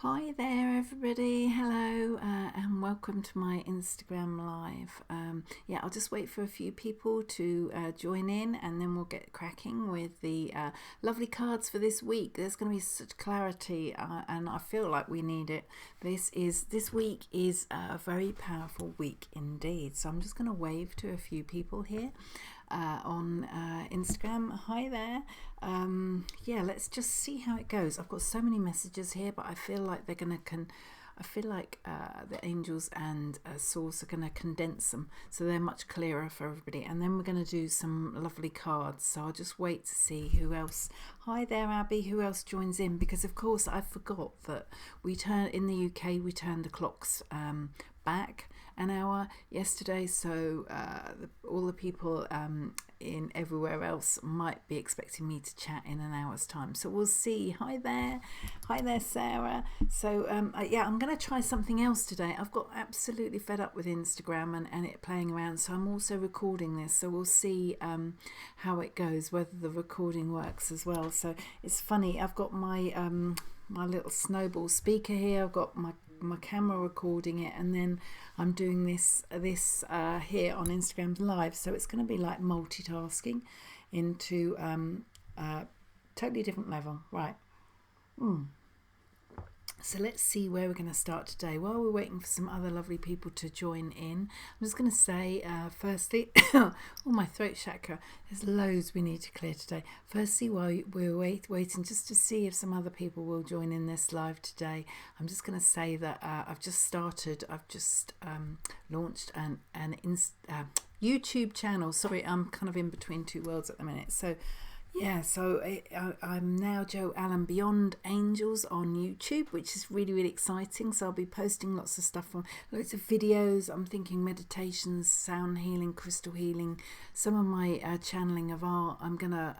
Hi there, everybody. Hello, and welcome to my Instagram live. Yeah, I'll just wait for a few people to join in, and then we'll get cracking with the lovely cards for this week. There's going to be such clarity, and I feel like we need it. This week is a very powerful week indeed. So I'm just going to wave to a few people here on Instagram. Hi there. Yeah, let's just see how it goes. I've got so many messages here, but I feel like they're gonna I feel like the angels and source are gonna condense them so they're much clearer for everybody. And then we're gonna do some lovely cards. So I'll just wait to see who else. Hi there, Abby. Who else joins in? Because of course I forgot that we turn in the UK. We turn the clocks back an hour yesterday, so all the people in everywhere else might be expecting me to chat in an hour's time, so we'll see. Hi there, Sarah. So yeah, I'm going to try something else today. I've got absolutely fed up with Instagram and it playing around, so I'm also recording this, so we'll see how it goes, whether the recording works as well. So it's funny, I've got my my little snowball speaker here, I've got my camera recording it, and then I'm doing this here on Instagram live, so it's going to be like multitasking into totally different level, right? So let's see where we're going to start today. While we're waiting for some other lovely people to join in, I'm just going to say, firstly, oh, my throat chakra, there's loads we need to clear today. Firstly, while we're waiting just to see if some other people will join in this live today, I'm just going to say that I've just launched an YouTube channel. Sorry, I'm kind of in between two worlds at the minute. So yeah, so I'm now Joe Allen Beyond Angels on YouTube, which is really, really exciting. So I'll be posting lots of stuff on loads of videos. I'm thinking meditations, sound healing, crystal healing, some of my channeling of art. I'm going to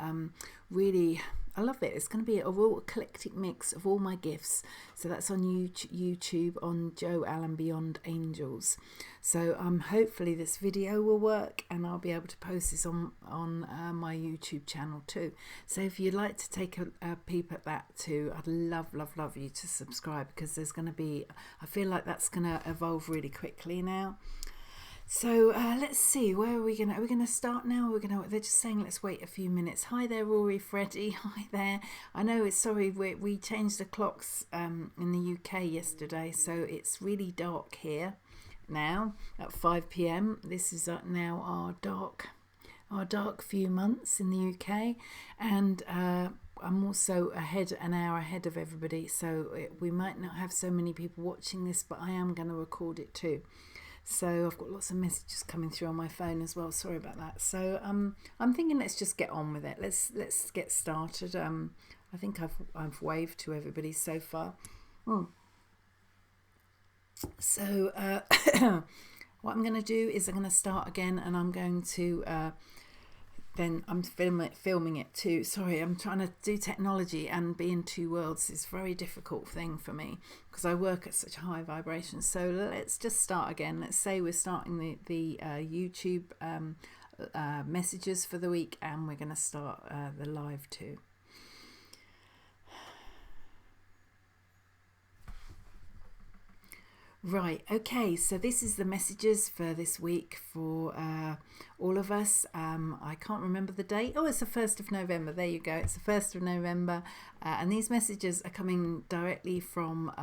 really... I love it. It's going to be a real eclectic mix of all my gifts. So that's on YouTube on Joe Allen Beyond Angels. So hopefully this video will work and I'll be able to post this on my YouTube channel too. So if you'd like to take a peep at that too, I'd love you to subscribe, because there's going to be... I feel like that's going to evolve really quickly now. So let's see, where are we gonna start now? They're just saying let's wait a few minutes. Hi there, Rory, Freddie. Hi there. I know it's sorry, we changed the clocks in the UK yesterday, so it's really dark here now at 5 p.m. This is now our dark few months in the UK, and I'm also an hour ahead of everybody, so we might not have so many people watching this, but I am going to record it too. So I've got lots of messages coming through on my phone as well. Sorry about that. So I'm thinking let's just get on with it. Let's get started. I think I've waved to everybody so far. So what I'm going to do is I'm going to start again, and I'm going to then I'm filming it too. Sorry, I'm trying to do technology and be in two worlds. It's a very difficult thing for me because I work at such high vibrations. So let's just start again. Let's say we're starting the YouTube messages for the week, and we're going to start the live too. Right, okay, so this is the messages for this week for all of us. I can't remember the date. Oh, it's the 1st of November. There you go. It's the 1st of November. And these messages are coming directly from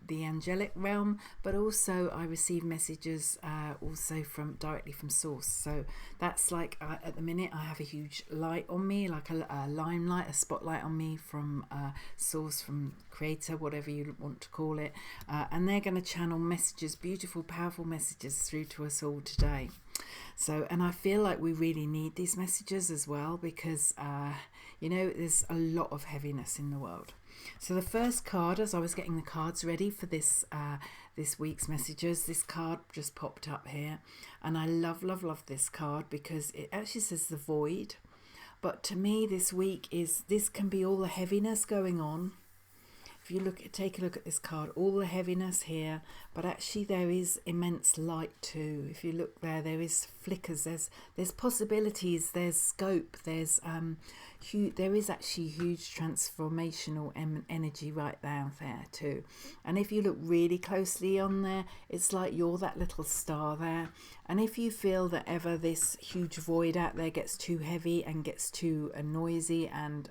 the angelic realm, but also I receive messages also directly from source. So that's like at the minute I have a huge light on me, like a limelight, a spotlight on me from source, from creator, whatever you want to call it, and they're going to channel messages, beautiful, powerful messages through to us all today. So, and I feel like we really need these messages as well, because you know, there's a lot of heaviness in the world. So the first card, as I was getting the cards ready for this this week's messages, this card just popped up here, and I love this card because it actually says the void. But to me, this week this can be all the heaviness going on if you take a look at this card, all the heaviness here, but actually there is immense light too. If you look there, there is flickers, there's possibilities, there's scope, there's there is actually huge transformational energy right down there too. And if you look really closely on there, it's like you're that little star there. And if you feel that ever this huge void out there gets too heavy and gets too noisy and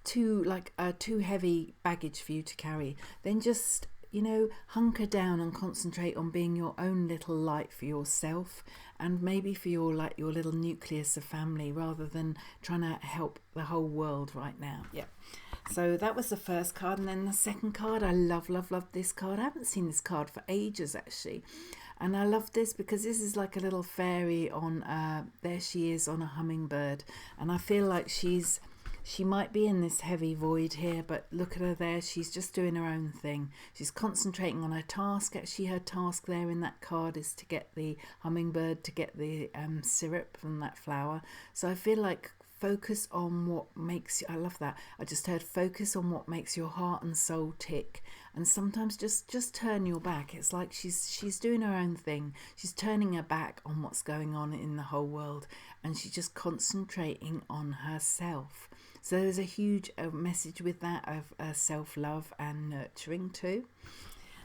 too heavy baggage for you to carry, then just hunker down and concentrate on being your own little light for yourself, and maybe for your little nucleus of family, rather than trying to help the whole world right now. Yeah. So that was the first card. And then the second card, I love this card. I haven't seen this card for ages actually, and I love this because this is like a little fairy on there she is on a hummingbird, and I feel like she might be in this heavy void here, but look at her there. She's just doing her own thing. She's concentrating on her task. Actually, her task there in that card is to get the hummingbird to get the syrup from that flower. So I feel like focus on what makes you, I love that. I just heard focus on what makes your heart and soul tick. And sometimes just turn your back. It's like she's doing her own thing. She's turning her back on what's going on in the whole world, and she's just concentrating on herself. So there's a huge message with that of self-love and nurturing too.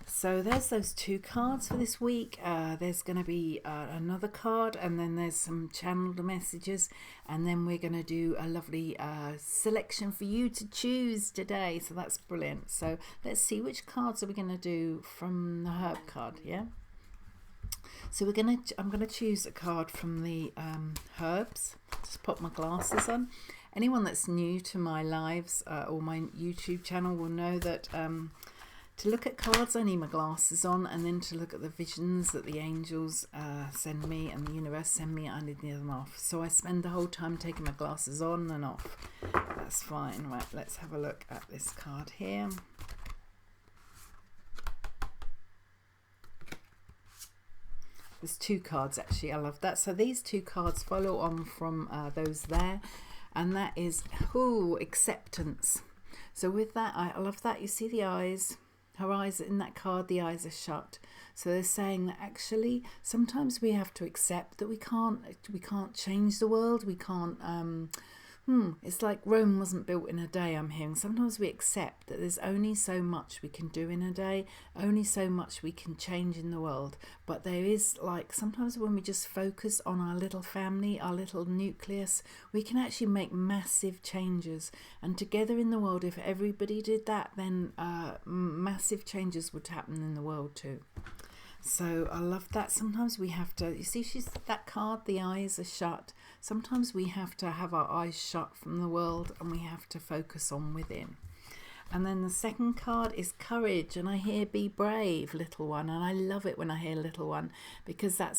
So there's those two cards for this week. There's going to be another card, and then there's some channeled messages, and then we're going to do a lovely selection for you to choose today. So that's brilliant. So let's see, which cards are we going to do from the herb card? Yeah. So I'm going to choose a card from the herbs. Just pop my glasses on. Anyone that's new to my lives or my YouTube channel will know that to look at cards I need my glasses on, and then to look at the visions that the angels send me and the universe send me, I need them off. So I spend the whole time taking my glasses on and off. That's fine. Right, let's have a look at this card here. There's two cards actually. I love that. So these two cards follow on from those there. And that is, acceptance. So with that, I love that. You see the eyes, her eyes in that card, the eyes are shut. So they're saying that actually sometimes we have to accept that we can't change the world. We can't, it's like Rome wasn't built in a day, I'm hearing. Sometimes we accept that there's only so much we can do in a day, only so much we can change in the world. But there is, like, sometimes when we just focus on our little family, our little nucleus, we can actually make massive changes. And together in the world, if everybody did that, then massive changes would happen in the world too. So I love that. Sometimes we have to, you see, that card, the eyes are shut. Sometimes we have to have our eyes shut from the world, and we have to focus on within. And then the second card is courage, and I hear be brave, little one. And I love it when I hear little one, because that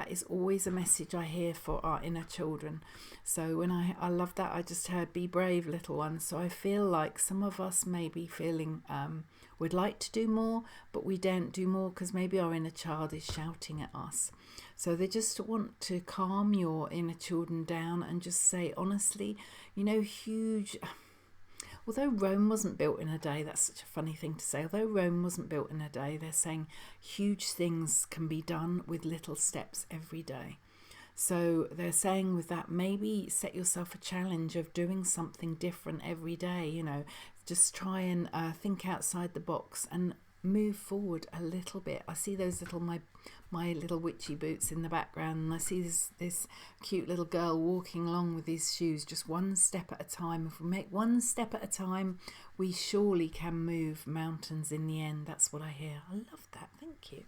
is always a message I hear for our inner children. So when I love that, I just heard be brave, little one. So I feel like some of us may be feeling we'd like to do more, but we don't do more because maybe our inner child is shouting at us. So they just want to calm your inner children down and just say, honestly, although Rome wasn't built in a day, that's such a funny thing to say. Although Rome wasn't built in a day, they're saying huge things can be done with little steps every day. So they're saying with that, maybe set yourself a challenge of doing something different every day, just try and think outside the box and move forward a little bit. I see those little, my little witchy boots in the background, and I see this cute little girl walking along with these shoes, just one step at a time. If we make one step at a time, we surely can move mountains in the end. That's what I hear. I love that. Thank you.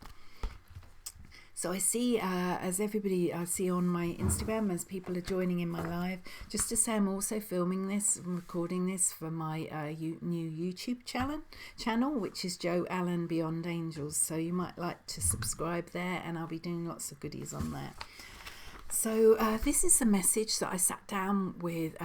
So I see, as everybody I see on my Instagram, as people are joining in my live, just to say I'm also filming this and recording this for my new YouTube channel, which is Joe Allen Beyond Angels. So you might like to subscribe there, and I'll be doing lots of goodies on there. So this is a message that I sat down with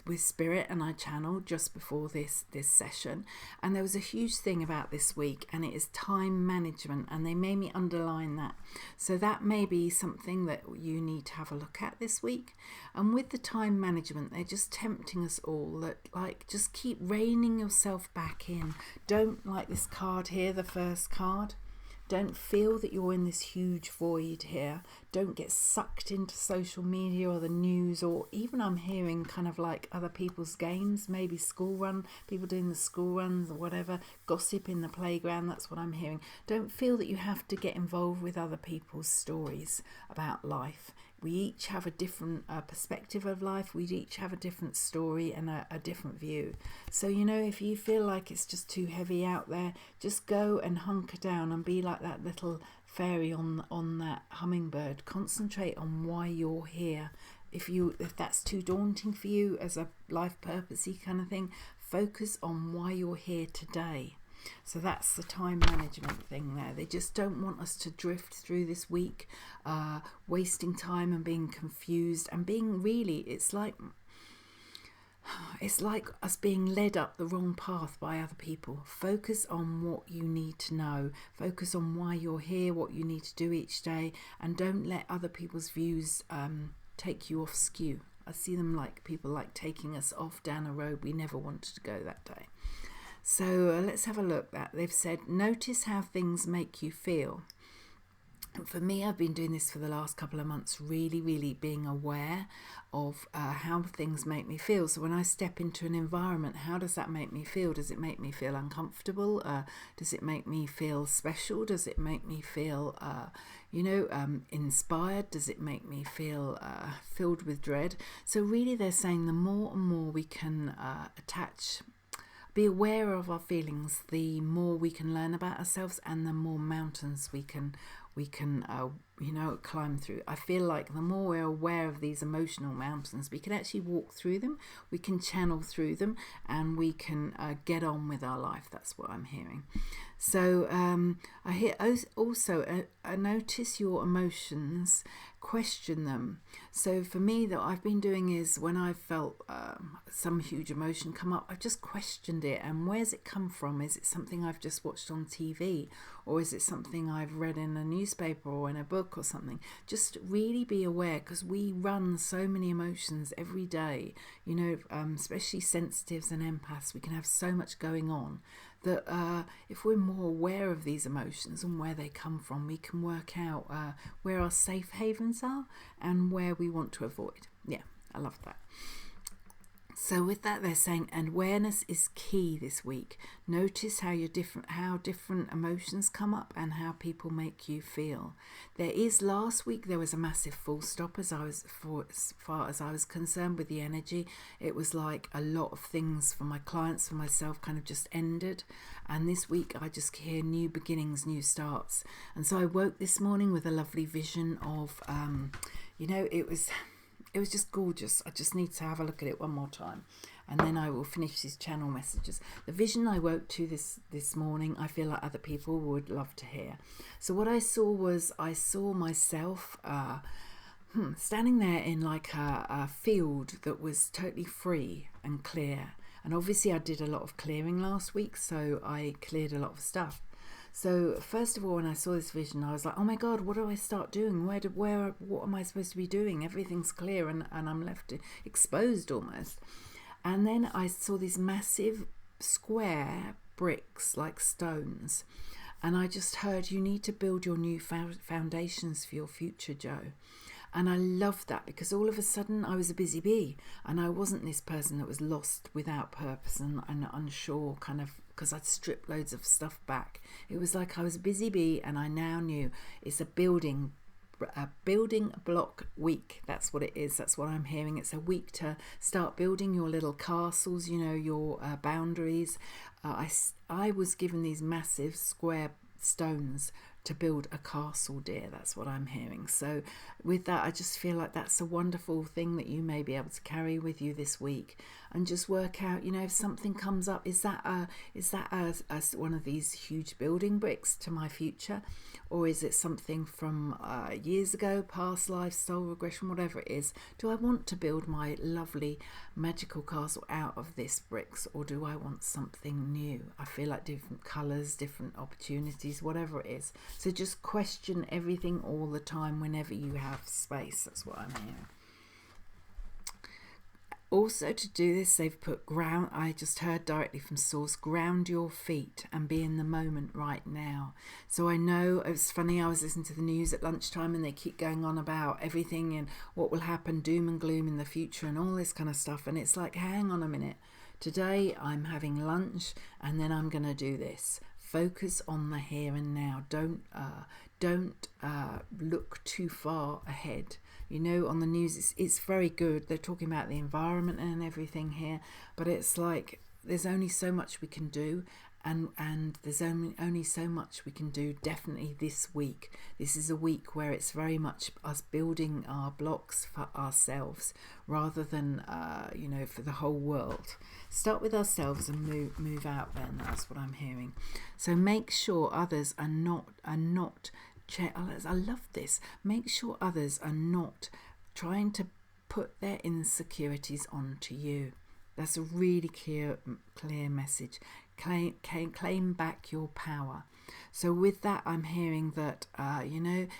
with spirit, and I channeled just before this session, and there was a huge thing about this week, and it is time management, and they made me underline that. So that may be something that you need to have a look at this week. And with the time management, they're just tempting us all that, like, just keep reining yourself back in. Don't, like this card here, the first card, don't feel that you're in this huge void here. Don't get sucked into social media or the news, or even I'm hearing kind of like other people's games, maybe school run, people doing the school runs or whatever, gossip in the playground, that's what I'm hearing. Don't feel that you have to get involved with other people's stories about life. We each have a different perspective of life. We each have a different story and a different view. So, you know, if you feel like it's just too heavy out there, just go and hunker down and be like that little fairy on that hummingbird. Concentrate on why you're here. If that's too daunting for you as a life purposey kind of thing, focus on why you're here today. So that's the time management thing there. They just don't want us to drift through this week, wasting time and being confused and being really, it's like us being led up the wrong path by other people. Focus on what you need to know. Focus on why you're here, what you need to do each day, and don't let other people's views take you off skew. I see them like people like taking us off down a road we never wanted to go that day. So let's have a look. That they've said, notice how things make you feel. And for me, I've been doing this for the last couple of months, really being aware of how things make me feel. So when I step into an environment, how does that make me feel? Does it make me feel uncomfortable? Does it make me feel special? Does it make me feel inspired? Does it make me feel filled with dread? So really they're saying the more and more we can be aware of our feelings, the more we can learn about ourselves, and the more mountains we can climb through. I feel like the more we're aware of these emotional mountains, we can actually walk through them, we can channel through them, and we can get on with our life. That's what I'm hearing. So I hear also notice your emotions, question them. So for me, that I've been doing is when I've felt some huge emotion come up, I've just questioned it, and where's it come from? Is it something I've just watched on TV, or is it something I've read in a newspaper or in a book or something? Just really be aware, because we run so many emotions every day, especially sensitives and empaths. We can have so much going on that if we're more aware of these emotions and where they come from, we can work out where our safe havens are and where we want to avoid. Yeah, I love that. So with that, they're saying awareness is key this week. Notice how different emotions come up and how people make you feel. Last week there was a massive full stop as far as I was concerned with the energy. It was like a lot of things for my clients, for myself, kind of just ended. And this week I just hear new beginnings, new starts. And so I woke this morning with a lovely vision of, it was just gorgeous. I just need to have a look at it one more time, and then I will finish these channel messages. The vision I woke to this morning, I feel like other people would love to hear. So what I saw myself standing there in like a field that was totally free and clear. And obviously I did a lot of clearing last week, so I cleared a lot of stuff. So first of all, when I saw this vision, I was like, oh my God, what do I start doing? What am I supposed to be doing? Everything's clear and I'm left exposed almost. And then I saw these massive square bricks like stones. And I just heard, you need to build your new foundations for your future, Joe. And I loved that, because all of a sudden I was a busy bee, and I wasn't this person that was lost without purpose and unsure, kind of, because I'd stripped loads of stuff back. It was like I was a busy bee, and I now knew it's a building block week. That's what it is. That's what I'm hearing. It's a week to start building your little castles, your boundaries. I was given these massive square stones to build a castle, dear. That's what I'm hearing. So with that, I just feel like that's a wonderful thing that you may be able to carry with you this week, and just work out, if something comes up, is that one of these huge building bricks to my future, or is it something from years ago, past life, soul regression, whatever it is? Do I want to build my lovely magical castle out of this bricks, or do I want something new? I feel like different colours, different opportunities, whatever it is. So just question everything all the time whenever you have space. That's what I'm hearing. Also, to do this, they've put ground. I just heard directly from source, ground your feet and be in the moment right now. So I know, it was funny, I was listening to the news at lunchtime and they keep going on about everything and what will happen, doom and gloom in the future and all this kind of stuff. And it's like, hang on a minute. Today I'm having lunch and then I'm going to do this. Focus on the here and now. Don't look too far ahead. On the news, it's very good. They're talking about the environment and everything here, but it's like there's only so much we can do, and there's only so much we can do definitely this week. This is a week where it's very much us building our blocks for ourselves rather than for the whole world. Start with ourselves and move out then. That's what I'm hearing. So make sure others are not I love this. Make sure others are not trying to put their insecurities onto you. That's a really clear message. Claim back your power. So with that, I'm hearing that,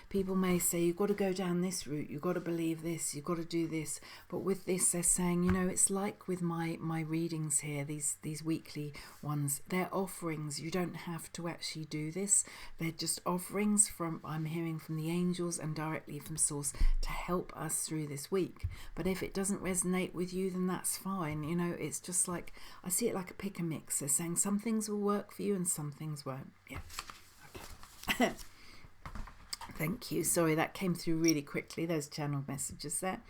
people may say, you've got to go down this route, you've got to believe this, you've got to do this. But with this, they're saying, it's like with my readings here, these weekly ones, they're offerings. You don't have to actually do this. They're just offerings I'm hearing from the angels and directly from source to help us through this week. But if it doesn't resonate with you, then that's fine. It's just like, I see it like a pick and mix. They're saying some things will work for you and some things won't. Yeah. Okay. Thank you. Sorry, that came through really quickly, those channel messages there.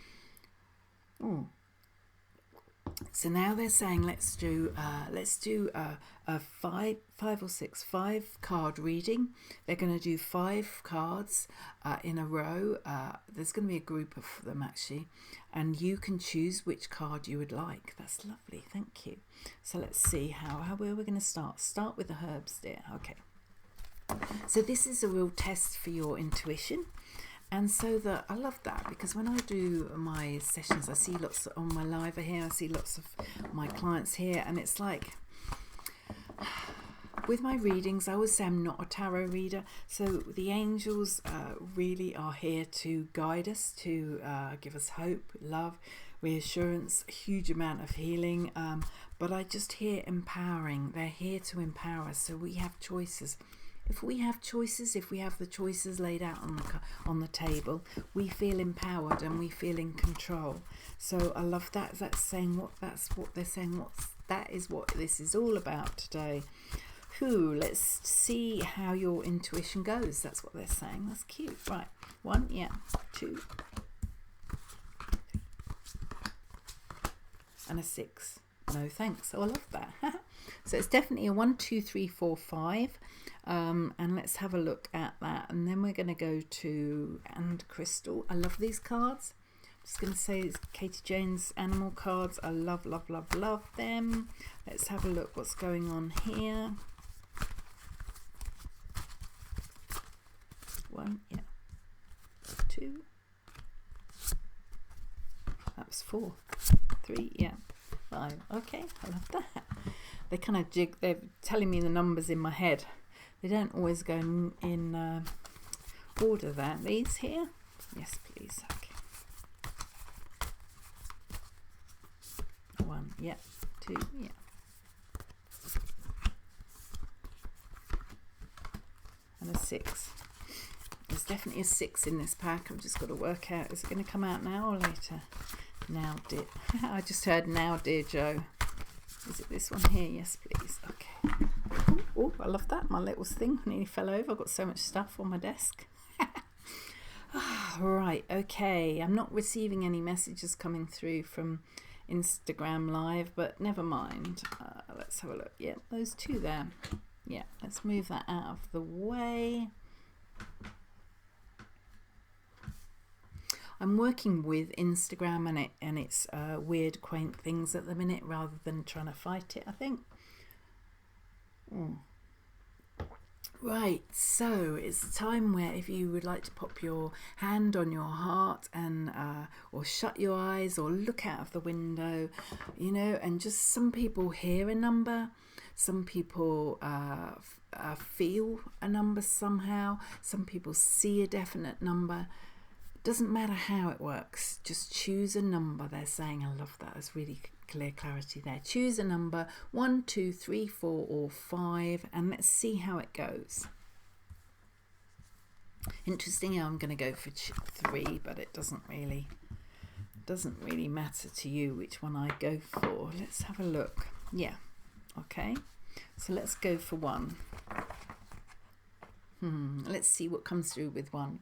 So now they're saying let's do a five card reading. They're going to do 5 cards in a row. There's going to be a group of them actually, and you can choose which card you would like. That's lovely. Thank you. So let's see where we're going to start. Start with the herbs, dear. Okay. So this is a real test for your intuition. And so I love that, because when I do my sessions, I see lots on my live here, I see lots of my clients here, and it's like, with my readings, I always say I'm not a tarot reader. So the angels really are here to guide us, to give us hope, love, reassurance, a huge amount of healing. But I just hear empowering. They're here to empower us. So we have choices. If we have the choices laid out on the table, we feel empowered and we feel in control. So I love that. That's what they're saying. That is what this is all about today. Let's see how your intuition goes. That's what they're saying. That's cute. Right. 1, yeah. 2. And a 6. No thanks. Oh, I love that. So it's definitely a 1, 2, 3, 4, 5. And let's have a look at that. And then we're going to go to and Crystal. I love these cards. I'm just going to say it's Katie Jane's animal cards. I love, love, love, love them. Let's have a look what's going on here. 1, yeah. 2. That was 4. 3, yeah. 5. Okay, I love that. They kind of jig. They're telling me the numbers in my head. They don't always go in order. That these here. Yes, please. Okay. 1, yeah. 2, yeah. And a 6. There's definitely a 6 in this pack. I've just got to work out, is it going to come out now or later? Now, dear. I just heard now, dear Joe. Is it this one here? Yes, please. Okay. Oh, I love that. My little thing nearly fell over. I've got so much stuff on my desk. Right, okay. I'm not receiving any messages coming through from Instagram Live, but never mind. Let's have a look. Yeah, those 2 there. Yeah, let's move that out of the way. I'm working with Instagram and its weird, quaint things at the minute, rather than trying to fight it, I think. Right, so it's time where if you would like to pop your hand on your heart and or shut your eyes or look out of the window, and just some people hear a number, some people feel a number somehow, some people see a definite number. Doesn't matter how it works, just choose a number. They're saying, I love that, there's really clear clarity there. Choose a number, 1, 2, 3, 4 or 5, and let's see how it goes. Interesting, I'm going to go for 3, but it doesn't really matter to you which one I go for. Let's have a look. Yeah, okay, so let's go for 1. Let's see what comes through with 1.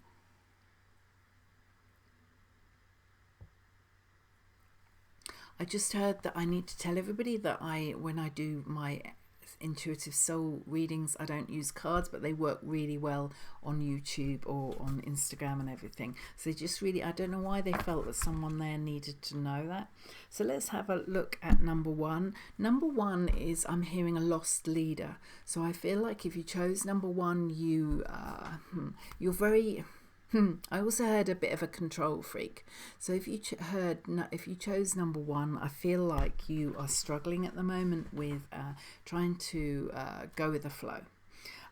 I just heard that I need to tell everybody that when I do my intuitive soul readings, I don't use cards, but they work really well on YouTube or on Instagram and everything. So just really, I don't know why they felt that someone there needed to know that. So let's have a look at number 1. Number 1 is, I'm hearing a lost leader. So I feel like if you chose number 1, you're very... I also heard a bit of a control freak. So if you chose number 1, I feel like you are struggling at the moment with trying to go with the flow.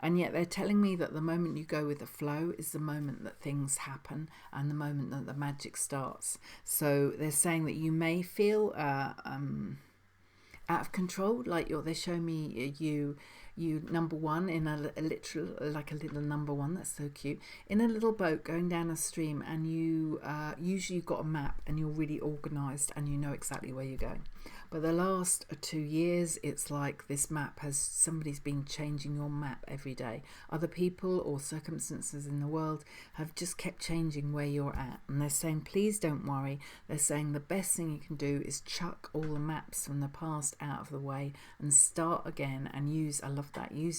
And yet they're telling me that the moment you go with the flow is the moment that things happen and the moment that the magic starts. So they're saying that you may feel out of control, like they show me you number 1 in a literal, like a little number 1, that's so cute, in a little boat going down a stream, and you usually you've got a map and you're really organized and you know exactly where you're going. But the last 2 years, it's like this map somebody's been changing your map every day. Other people or circumstances in the world have just kept changing where you're at. And they're saying, please don't worry. They're saying the best thing you can do is chuck all the maps from the past out of the way and start again, and use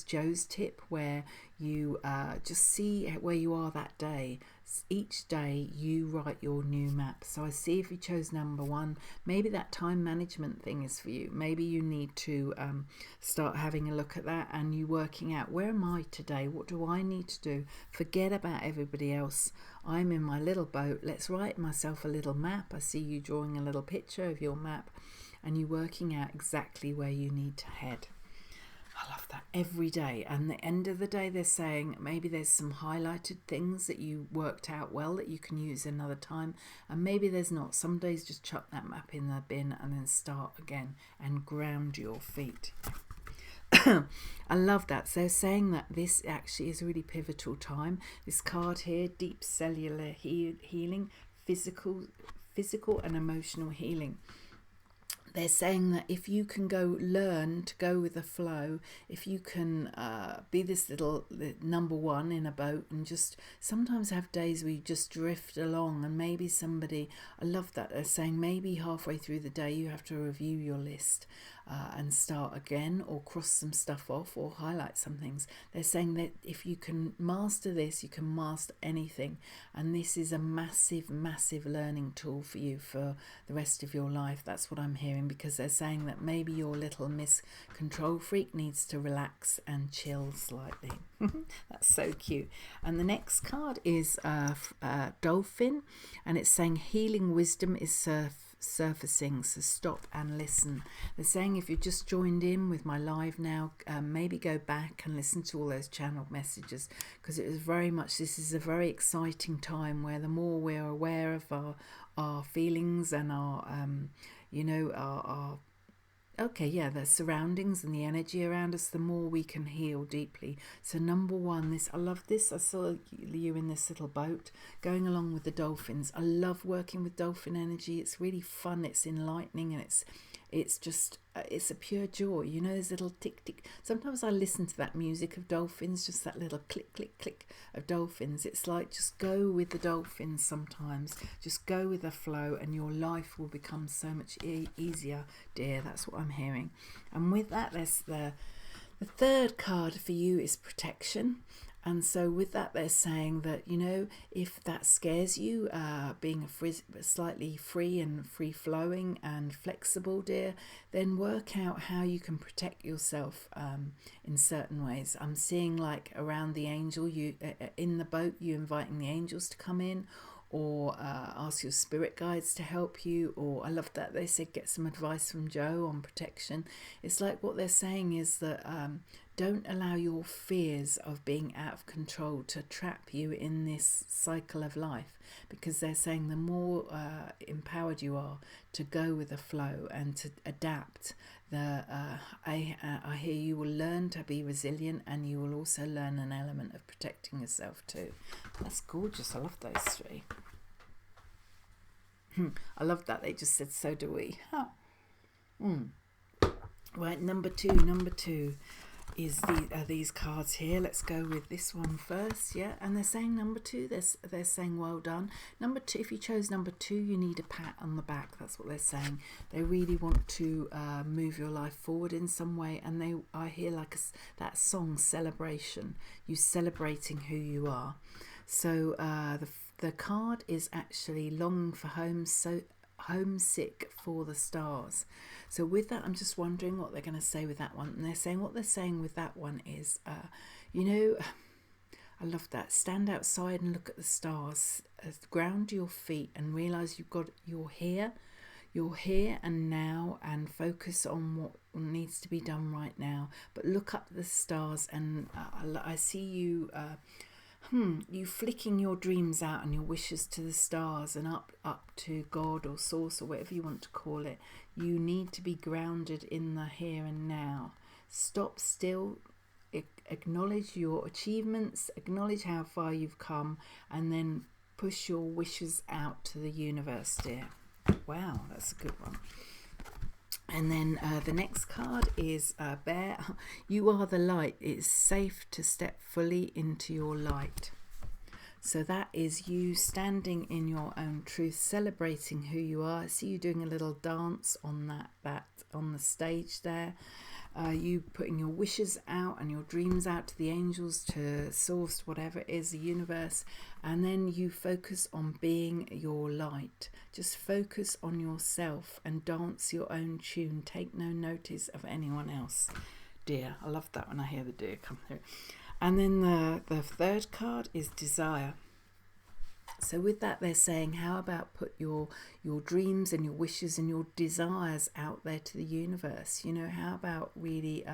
Joe's tip, where you just see where you are that day. Each day you write your new map. So I see if you chose number 1, maybe that time management thing is for you. Maybe you need to start having a look at that, and you working out, where am I today? What do I need to do? Forget about everybody else. I'm in my little boat. Let's write myself a little map. I see you drawing a little picture of your map, and you working out exactly where you need to head. I love that, every day. And the end of the day, they're saying maybe there's some highlighted things that you worked out well that you can use another time, and maybe there's not. Some days just chuck that map in the bin and then start again and ground your feet. I love that. So they're saying that this actually is a really pivotal time. This card here, deep cellular healing, physical and emotional healing. They're saying that if you can learn to go with the flow, if you can be this little number 1 in a boat, and just sometimes have days where you just drift along, and maybe I love that, they're saying maybe halfway through the day you have to review your list and start again, or cross some stuff off, or highlight some things. They're saying that if you can master this, you can master anything, and this is a massive learning tool for you for the rest of your life. That's what I'm hearing, because they're saying that maybe your little Miss Control Freak needs to relax and chill slightly. That's so cute. And the next card is Dolphin, and it's saying healing wisdom is surfacing, so stop and listen. They're saying if you've just joined in with my live now, maybe go back and listen to all those channeled messages, because it was this is a very exciting time where the more we're aware of our feelings and our the surroundings and the energy around us, the more we can heal deeply. So number 1, I love this. I saw you in this little boat going along with the dolphins. I love working with dolphin energy. It's really fun. It's enlightening, and it's just it's a pure joy. There's little tick tick. Sometimes I listen to that music of dolphins, just that little click click click of dolphins. It's like, just go with the dolphins sometimes. Just go with the flow, and your life will become so much easier, dear. That's what I'm hearing. And with that, there's the third card for you is protection. And so with that, they're saying that, you know, if that scares you, being slightly free and free flowing and flexible, dear, then work out how you can protect yourself in certain ways. I'm seeing like around the angel, you in the boat, you inviting the angels to come in, or ask your spirit guides to help you. Or I love that they said get some advice from Joe on protection. It's like what they're saying is that don't allow your fears of being out of control to trap you in this cycle of life, because they're saying the more empowered you are to go with the flow and to adapt, I hear you will learn to be resilient, and you will also learn an element of protecting yourself too. That's gorgeous. I love those three. I love that they just said so do we. Right, number two is these cards here. Let's go with this one first. Yeah, and they're saying number two, they're saying well done. Number two, if you chose number two, you need a pat on the back. That's what they're saying. They really want to move your life forward in some way, and I hear like that song Celebration, you celebrating who you are. So the card is actually longing for home, so homesick for the stars. So with that, I'm just wondering what they're going to say with that one. And they're saying what they're saying with that one is, you know, I love that. Stand outside and look at the stars. Ground your feet and realize you're here and now, and focus on what needs to be done right now. But look up at the stars, and I see you. You flicking your dreams out and your wishes to the stars and up to God or source or whatever you want to call it. You need to be grounded in the here and now. Stop still, acknowledge your achievements, acknowledge how far you've come, and then push your wishes out to the universe, dear. Wow, that's a good one. And then the next card is Bear. You are the light. It's safe to step fully into your light. So that is you standing in your own truth, celebrating who you are. I see you doing a little dance on that on the stage there. You putting your wishes out and your dreams out to the angels, to source, whatever it is, the universe, and then you focus on being your light. Just focus on yourself and dance your own tune. Take no notice of anyone else. Deer. I love that when I hear the deer come through. And then the third card is desire. So with that, they're saying, how about put your dreams and your wishes and your desires out there to the universe? You know, how about really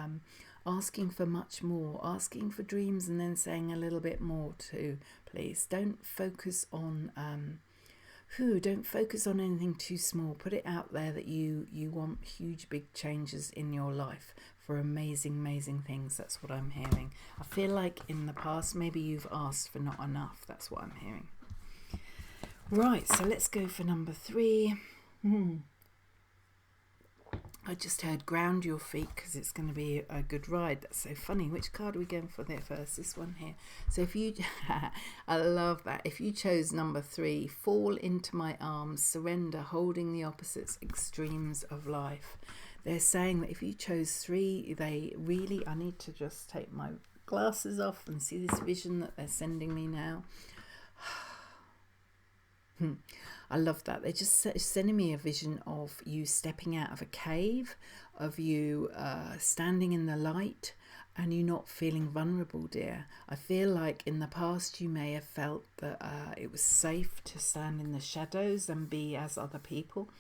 asking for much more, asking for dreams, and then saying a little bit more too, please. Don't focus on anything too small. Put it out there that you want huge, big changes in your life for amazing things. That's what I'm hearing. I feel like in the past, maybe you've asked for not enough. That's what I'm hearing. Right, so let's go for number 3. I just heard ground your feet because it's going to be a good ride. That's so funny. Which card are we going for there first? This one here. So if you, I love that. If you chose number 3, fall into my arms, surrender, holding the opposites, extremes of life. They're saying that if you chose 3, I need to just take my glasses off and see this vision that they're sending me now. I love that. They're just sending me a vision of you stepping out of a cave, of you standing in the light, and you not feeling vulnerable, dear. I feel like in the past you may have felt that it was safe to stand in the shadows and be as other people,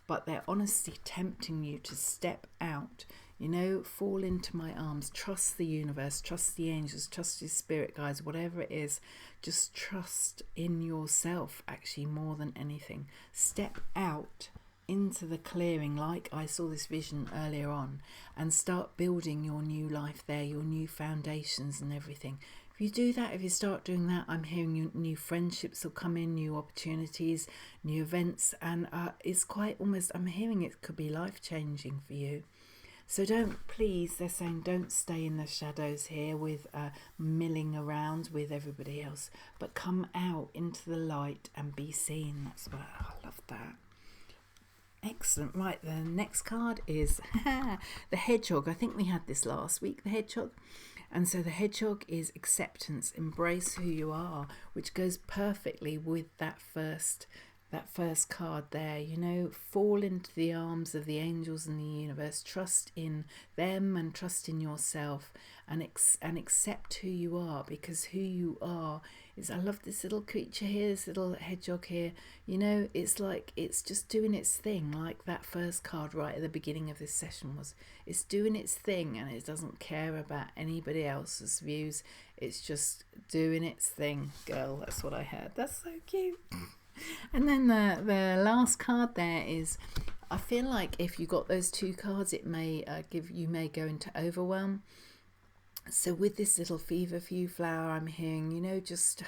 but they're honestly tempting you to step out. You know, fall into my arms, trust the universe, trust the angels, trust your spirit guides, whatever it is. Just trust in yourself, actually, more than anything. Step out into the clearing, like I saw this vision earlier on, and start building your new life there, your new foundations and everything. If you do that, if you start doing that, I'm hearing new friendships will come in, new opportunities, new events, and it's quite almost, I'm hearing it could be life-changing for you. So they're saying don't stay in the shadows here with milling around with everybody else, but come out into the light and be seen. That's what I love that. Excellent. Right, the next card is the hedgehog. I think we had this last week, the hedgehog. And so the hedgehog is acceptance, embrace who you are, which goes perfectly with that first card there. You know, fall into the arms of the angels and the universe, trust in them and trust in yourself, and accept who you are, because who you are is, I love this little creature here, this little hedgehog here. You know, it's like it's just doing its thing, like that first card right at the beginning of this session was. It's doing its thing and it doesn't care about anybody else's views. It's just doing its thing, girl. That's what I heard. That's so cute. And then the last card there is, I feel like if you got those two cards, it may you may go into overwhelm. So with this little feverfew flower, I'm hearing, you know, just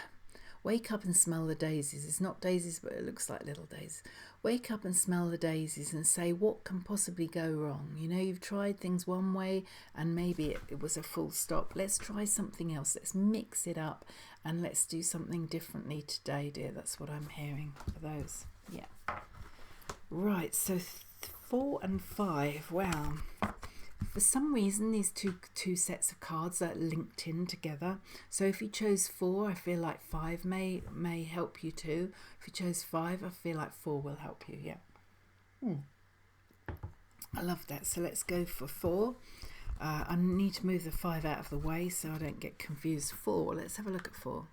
wake up and smell the daisies. It's not daisies, but it looks like little daisies. Wake up and smell the daisies and say, what can possibly go wrong? You know, you've tried things one way and maybe it was a full stop. Let's try something else. Let's mix it up and let's do something differently today, dear. That's what I'm hearing for those. Yeah. Right, so 4 and 5. Wow. For some reason, these two sets of cards are linked in together. So if you chose 4, I feel like 5 may help you too. If you chose 5, I feel like 4 will help you. Yeah. I love that. So let's go for 4. I need to move the 5 out of the way so I don't get confused. 4. Let's have a look at 4.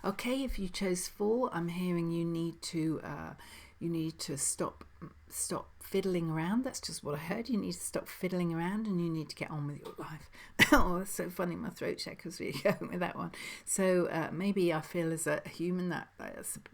Okay, if you chose 4, I'm hearing you need to stop fiddling around. That's just what I heard. You need to stop fiddling around and you need to get on with your life. Oh, that's so funny. My throat check was really going with that one. So maybe I feel as a human that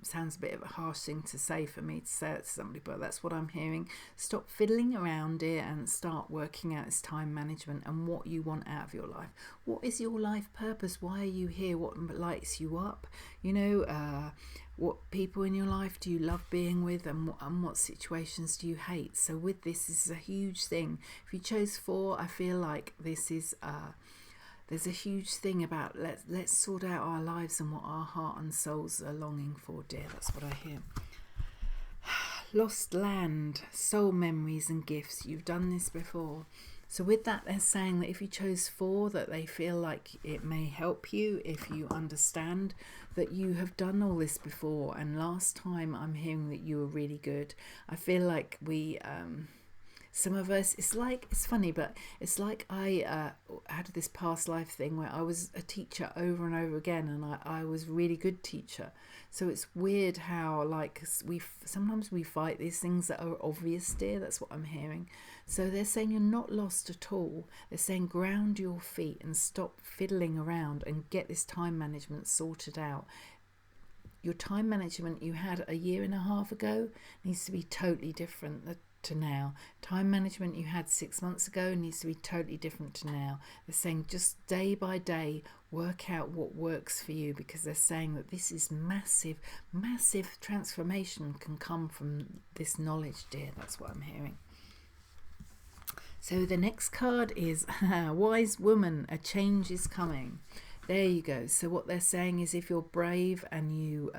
sounds a bit of a harsh thing to say for me to say it to somebody, but that's what I'm hearing. Stop fiddling around here and start working out this time management and what you want out of your life. What is your life purpose? Why are you here? What lights you up? You know, what people in your life do you love being with, and what situations do you hate? So with this is a huge thing. If you chose 4, I feel like this is there's a huge thing about let's sort out our lives and what our heart and souls are longing for, dear. That's what I hear. Lost land, soul memories and gifts. You've done this before. So with that, they're saying that if you chose 4, that they feel like it may help you if you understand that you have done all this before. And last time I'm hearing that you were really good. I feel like we, some of us, it's funny, but it's like I had this past life thing where I was a teacher over and over again, and I was a really good teacher. So it's weird how like sometimes we fight these things that are obvious, dear. That's what I'm hearing. So they're saying you're not lost at all. They're saying ground your feet and stop fiddling around and get this time management sorted out. Your time management you had a year and a half ago needs to be totally different to now. Time management you had 6 months ago needs to be totally different to now. They're saying just day by day work out what works for you, because they're saying that this is massive transformation can come from this knowledge, dear. That's what I'm hearing. So the next card is Wise Woman, a change is coming. There you go. So what they're saying is if you're brave and you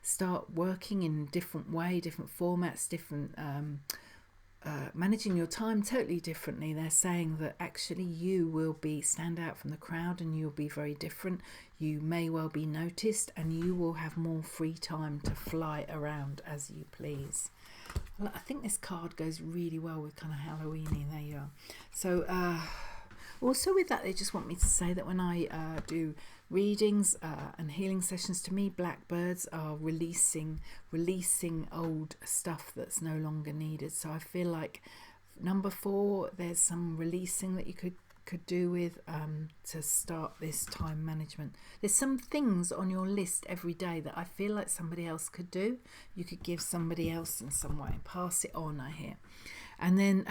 start working in a different way, different formats, different managing your time totally differently, they're saying that actually you will stand out from the crowd and you'll be very different. You may well be noticed and you will have more free time to fly around as you please. I think this card goes really well with kind of Halloweeny. There you are. So also with that, they just want me to say that when I do readings and healing sessions, to me blackbirds are releasing old stuff that's no longer needed. So I feel like number 4, there's some releasing that you could do with to start this time management. There's some things on your list every day that I feel like somebody else could do. You could give somebody else in some way, pass it on, I hear. And then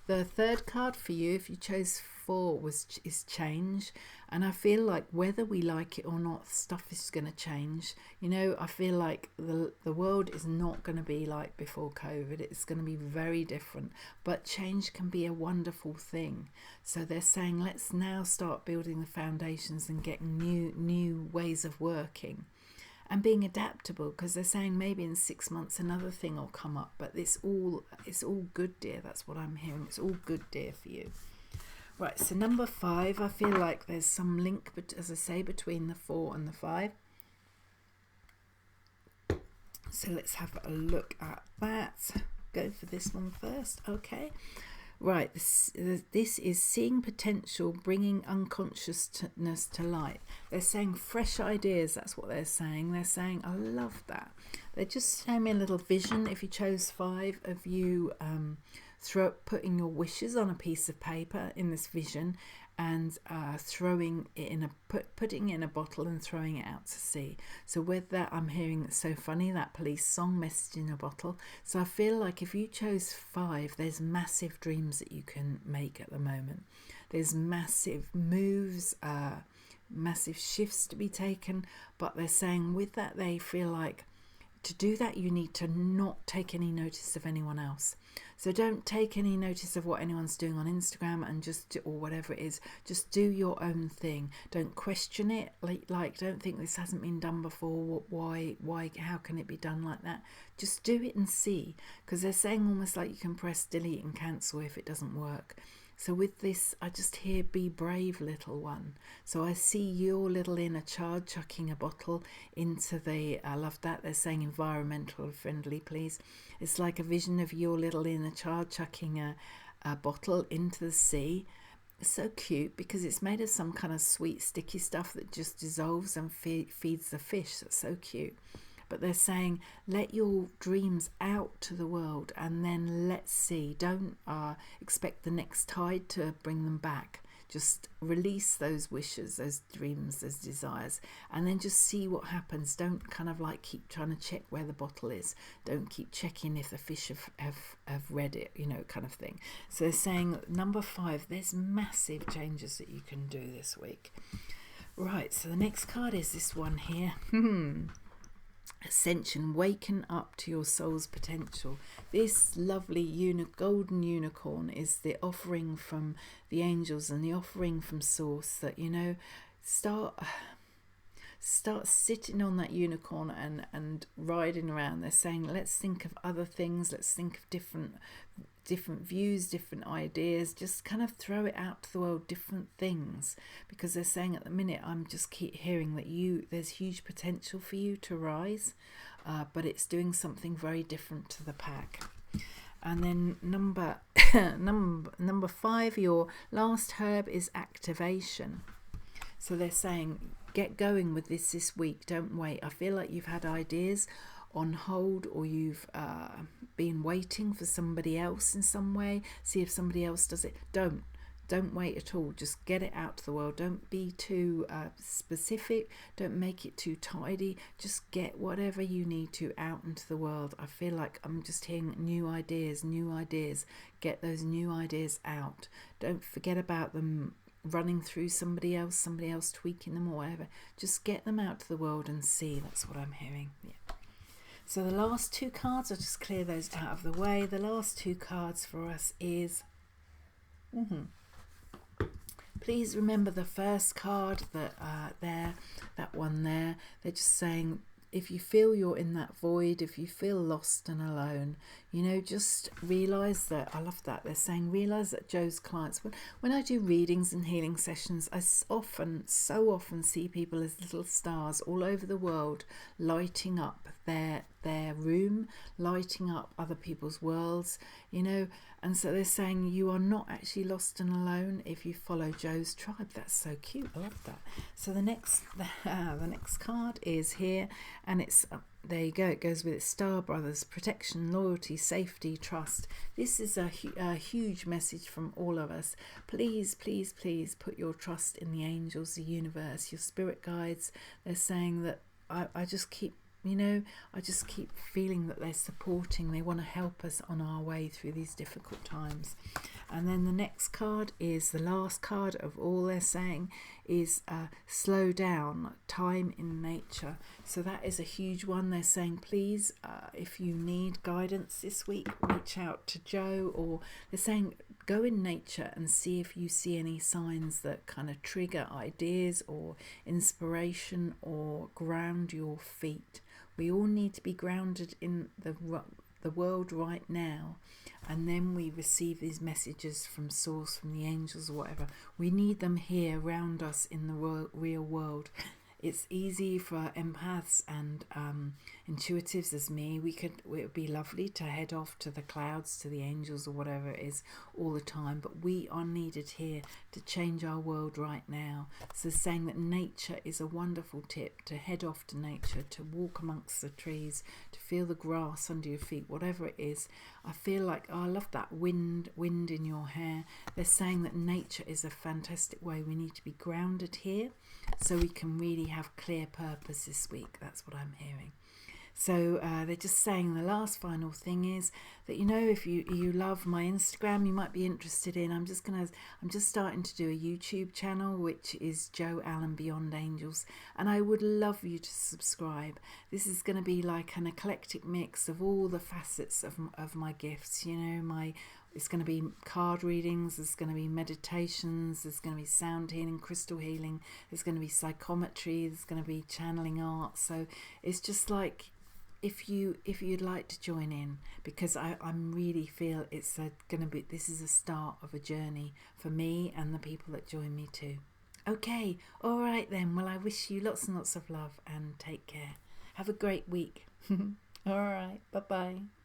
the third card for you, if you chose 4, is change. And I feel like whether we like it or not, stuff is going to change. You know, I feel like the world is not going to be like before COVID. It's going to be very different. But change can be a wonderful thing. So they're saying let's now start building the foundations and getting new ways of working. and being adaptable, because they're saying maybe in 6 months another thing will come up, but it's all good, dear. That's what I'm hearing. It's all good, dear, for you. Right, so number 5, I feel like there's some link, but as I say, between the 4 and the 5. So let's have a look at that. Go for this one first. Okay. Right, this is seeing potential, bringing unconsciousness to light. They're saying fresh ideas. That's what they're saying. They're saying, I love that. They're just showing me a little vision. If you chose 5 of you, putting your wishes on a piece of paper in this vision, and throwing it in putting it in a bottle and throwing it out to sea. So with that, I'm hearing it's so funny, that Police song, Message in a Bottle. So I feel like if you chose 5, there's massive dreams that you can make at the moment. There's massive moves, massive shifts to be taken. But they're saying with that, they feel like to do that, you need to not take any notice of anyone else. So don't take any notice of what anyone's doing on Instagram, and or whatever it is, just do your own thing. Don't question it. Like don't think this hasn't been done before. Why, how can it be done like that? Just do it and see, because they're saying almost like you can press delete and cancel if it doesn't work. So with this, I just hear, be brave, little one. So I see your little inner child chucking a bottle into the, I love that, they're saying environmental friendly, please. It's like a vision of your little inner child chucking a bottle into the sea. It's so cute because it's made of some kind of sweet, sticky stuff that just dissolves and feeds the fish. That's so cute. But they're saying, let your dreams out to the world, and then let's see. Don't expect the next tide to bring them back. Just release those wishes, those dreams, those desires, and then just see what happens. Don't kind of like keep trying to check where the bottle is. Don't keep checking if the fish have read it, kind of thing. So they're saying, number 5, there's massive changes that you can do this week. Right, so the next card is this one here. Ascension, waken up to your soul's potential. This lovely golden unicorn is the offering from the angels and the offering from Source, that start sitting on that unicorn and riding around. They're saying, let's think of other things, let's think of different views, different ideas, just kind of throw it out to the world, different things, because they're saying at the minute, I'm just keep hearing that there's huge potential for you to rise, but it's doing something very different to the pack. And then number 5, your last herb is activation. So they're saying, get going with this week, don't wait. I feel like you've had ideas on hold, or you've been waiting for somebody else in some way, see if somebody else does it. Don't wait at all. Just get it out to the world. Don't be too specific. Don't make it too tidy. Just get whatever you need to out into the world. I feel like I'm just hearing new ideas. Get those new ideas out. Don't forget about them running through somebody else tweaking them or whatever. Just get them out to the world and see. That's what I'm hearing. Yeah. So the last 2 cards, I'll just clear those out of the way. The last 2 cards for us is, please remember the first card, that one there. They're just saying, if you feel you're in that void, if you feel lost and alone, just realise that, I love that, they're saying, realise that Joe's clients, when I do readings and healing sessions, I so often see people as little stars all over the world, lighting up their room, lighting up other people's worlds, and so they're saying you are not actually lost and alone if you follow Joe's tribe. That's so cute. I love that. So the next card is here, and it's there you go. It goes with it. Star Brothers, protection, loyalty, safety, trust. This is a huge message from all of us. Please, please, please put your trust in the angels, the universe, your spirit guides. They're saying that I just keep feeling that they're supporting, they want to help us on our way through these difficult times. And then the next card is the last card of all. They're saying is slow down, time in nature. So that is a huge one. They're saying, please, if you need guidance this week, reach out to Joe, or they're saying go in nature and see if you see any signs that kind of trigger ideas or inspiration or ground your feet. We all need to be grounded in the world right now, and then we receive these messages from source, from the angels or whatever. We need them here around us in the real world. It's easy for empaths and intuitives as me. It would be lovely to head off to the clouds, to the angels or whatever it is all the time, but we are needed here to change our world right now. So saying that nature is a wonderful tip, to head off to nature, to walk amongst the trees, to feel the grass under your feet, whatever it is. I feel like, oh, I love that wind in your hair. They're saying that nature is a fantastic way. We need to be grounded here so we can really have clear purpose this week. That's what I'm hearing. So they're just saying the last final thing is that, you know, if you love my Instagram, you might be interested in, I'm just starting to do a YouTube channel, which is Joe Allen Beyond Angels, and I would love you to subscribe. This is going to be like an eclectic mix of all the facets of my gifts. You know, it's going to be card readings, there's going to be meditations, there's going to be sound healing, crystal healing, there's going to be psychometry, there's going to be channeling art. So it's just like, if you'd like to join in, because I really feel this is a start of a journey for me and the people that join me too. Okay, all right then. Well, I wish you lots and lots of love and take care. Have a great week. All right, bye-bye.